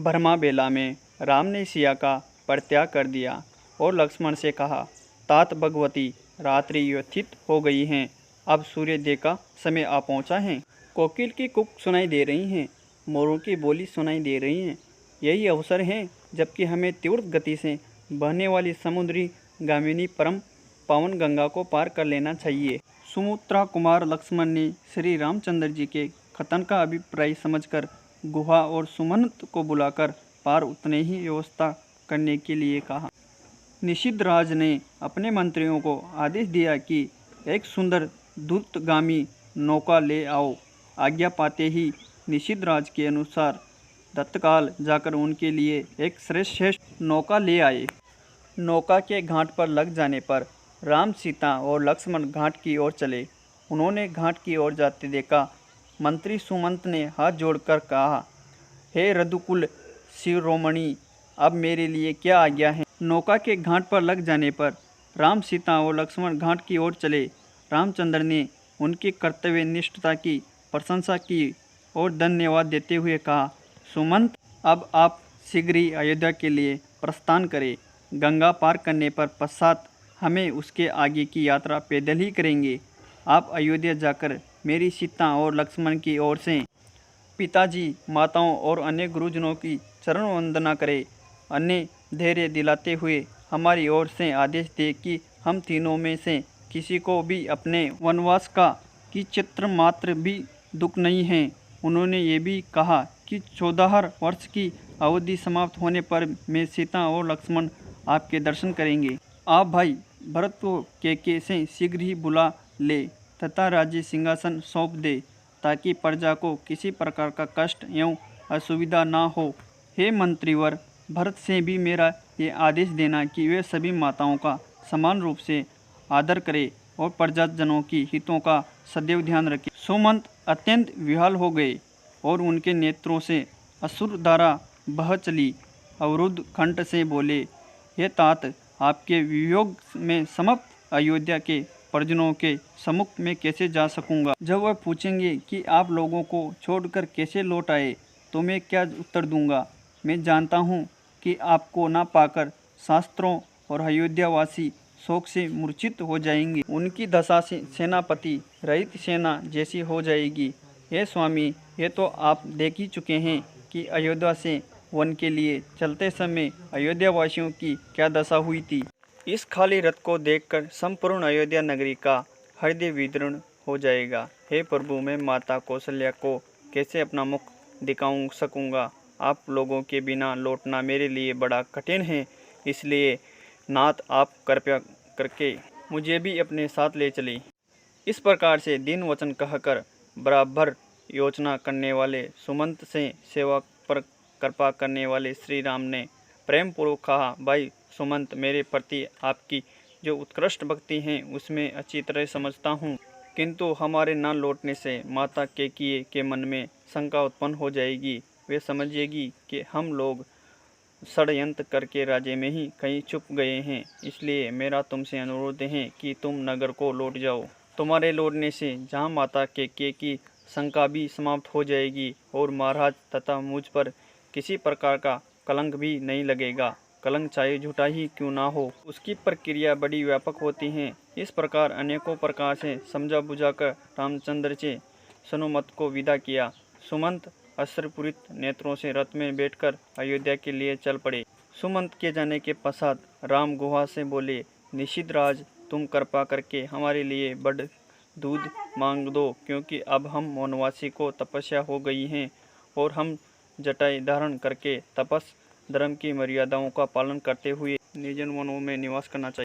ब्रह्मा बेला में राम ने सिया का परित्याग कर दिया और लक्ष्मण से कहा, तात भगवती रात्रि व्यथित हो गई हैं, अब सूर्योदय का समय आ पहुंचा है। कोकिल की कुक सुनाई दे रही हैं, मोरों की बोली सुनाई दे रही हैं। यही अवसर है जबकि हमें तीव्र गति से बहने वाली समुद्री गामिनी परम पावन गंगा को पार कर लेना चाहिए। सुमित्रा कुमार लक्ष्मण ने श्री रामचंद्र जी के कथन का अभिप्राय समझकर गुहा और सुमंत को बुलाकर पार उतने ही व्यवस्था करने के लिए कहा। निषिद्धराज ने अपने मंत्रियों को आदेश दिया कि एक सुंदर द्रुतगामी नौका ले आओ। आज्ञा पाते ही निषिद्धराज के अनुसार तत्काल जाकर उनके लिए एक श्रेष्ठ नौका ले आए। नौका के घाट पर लग जाने पर राम, सीता और लक्ष्मण घाट की ओर चले। उन्होंने घाट की ओर जाते देखा। मंत्री सुमंत ने हाथ जोड़कर कहा, हे रघुकुल शिरोमणि, अब मेरे लिए क्या आज्ञा है। नौका के घाट पर लग जाने पर राम, सीता और लक्ष्मण घाट की ओर चले। रामचंद्र ने उनकी कर्तव्य निष्ठता की प्रशंसा की और धन्यवाद देते हुए कहा, सुमंत, अब आप शीघ्र ही अयोध्या के लिए प्रस्थान करें। गंगा पार करने पर पश्चात हमें उसके आगे की यात्रा पैदल ही करेंगे। आप अयोध्या जाकर मेरी सीता और लक्ष्मण की ओर से पिताजी, माताओं और अन्य गुरुजनों की चरण वंदना करें। अन्य धैर्य दिलाते हुए हमारी ओर से आदेश दे कि हम तीनों में से किसी को भी अपने वनवास का चित्र मात्र भी दुख नहीं है। उन्होंने ये भी कहा कि 14 वर्ष की अवधि समाप्त होने पर मैं, सीता और लक्ष्मण आपके दर्शन करेंगे। आप भाई भरत को के से शीघ्र ही बुला ले तथा राज्य सिंहासन सौंप दे, ताकि प्रजा को किसी प्रकार का कष्ट एवं असुविधा ना हो। हे मंत्रीवर, भरत से भी मेरा ये आदेश देना कि वे सभी माताओं का समान रूप से आदर करें और प्रजाजनों की हितों का सदैव ध्यान रखें। सुमंत अत्यंत विह्वल हो गए और उनके नेत्रों से अश्रुधारा बह चली। अवरुद्ध कंठ से बोले, हे तात, आपके वियोग में समस्त अयोध्या के परिजनों के सम्मुख में कैसे जा सकूंगा। जब वह पूछेंगे कि आप लोगों को छोड़कर कैसे लौट आए, तो मैं क्या उत्तर दूंगा। मैं जानता हूँ कि आपको ना पाकर शास्त्रों और अयोध्यावासी शोक से मूर्छित हो जाएंगे। उनकी दशा से सेनापति रहित सेना जैसी हो जाएगी। हे स्वामी, ये तो आप देख ही चुके हैं कि अयोध्या से वन के लिए चलते समय अयोध्यावासियों की क्या दशा हुई थी। इस खाली रथ को देखकर संपूर्ण अयोध्या नगरी का हृदय विदीर्ण हो जाएगा। हे प्रभु, मैं माता कौशल्या को कैसे अपना मुख दिखाऊं सकूंगा। आप लोगों के बिना लौटना मेरे लिए बड़ा कठिन है, इसलिए नाथ, आप कृपया करके मुझे भी अपने साथ ले चले। इस प्रकार से दीन वचन कहकर बराबर योचना करने वाले सुमंत से सेवा पर कृपा करने वाले श्री राम ने प्रेम पूर्वक कहा, भाई सुमंत, मेरे प्रति आपकी जो उत्कृष्ट भक्ति है उसमें अच्छी तरह समझता हूँ, किंतु हमारे न लौटने से माता कैकेयी के मन में शंका उत्पन्न हो जाएगी। वे समझेगी कि हम लोग षड्यंत्र करके राज्य में ही कहीं छुप गए हैं। इसलिए मेरा तुमसे अनुरोध है कि तुम नगर को लौट जाओ। तुम्हारे लौटने से जहाँ माता कैकेयी की शंका भी समाप्त हो जाएगी और महाराज तथा मुझ पर किसी प्रकार का कलंक भी नहीं लगेगा। कलंक चाहे झूठा ही क्यों ना हो, उसकी प्रक्रिया बड़ी व्यापक होती है। इस प्रकार अनेकों प्रकार से समझा बुझाकर रामचंद्र से सुमंत को विदा किया। सुमंत अश्रुपूरित नेत्रों से रथ में बैठकर अयोध्या के लिए चल पड़े। सुमंत के जाने के पश्चात राम गुहा से बोले, निषिद्धराज, तुम कृपा करके हमारे लिए बड़ दूध मांग दो, क्योंकि अब हम वनवासी को तपस्या हो गई है और हम जटाई धारण करके तपस धर्म की मर्यादाओं का पालन करते हुए निर्जन वनों में निवास करना चाहिए।